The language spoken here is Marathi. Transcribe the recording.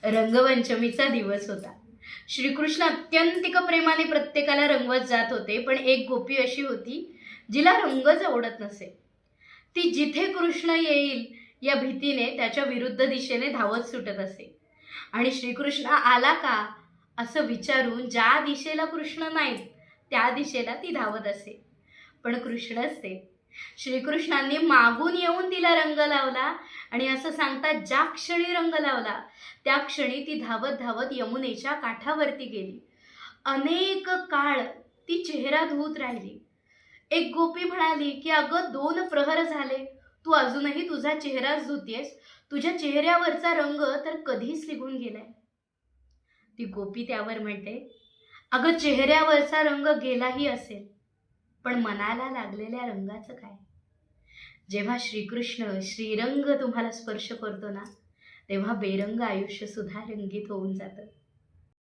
रंगपंचमीचा दिवस होता. श्रीकृष्ण अत्यंतिक प्रेमाने प्रत्येकाला रंगवत जात होते. पण एक गोपी अशी होती जिला रंगच आवडत नसे. ती जिथे कृष्ण येईल या भीतीने त्याच्या विरुद्ध दिशेने धावत सुटत असे. आणि श्रीकृष्ण आला का असं विचारून ज्या दिशेला कृष्ण नाहीत त्या दिशेला ती धावत असे. पण कृष्णच ते. श्रीकृष्णांनी मागून येऊन तिला रंग लावला आणि असं सांगतात ज्या क्षणी रंग लावला त्या क्षणी ती धावत धावत यमुनेच्या काठावरती गेली. अनेक काळ ती चेहरा धुवत राहिली. एक गोपी म्हणाली की अगं 2 प्रहर झाले, तू अजूनही तुझा चेहराच धुतेस, तुझ्या चेहऱ्यावरचा रंग तर कधीच निघून गेलाय. ती गोपी त्यावर म्हणते, अगं चेहऱ्यावरचा रंग गेलाही असेल, पण मनाला लागलेल्या रंगाचं काय? जेव्हा श्रीकृष्ण श्रीरंग तुम्हाला स्पर्श करतो ना, तेव्हा बेरंग आयुष्य सुद्धा रंगीत होऊन जातं.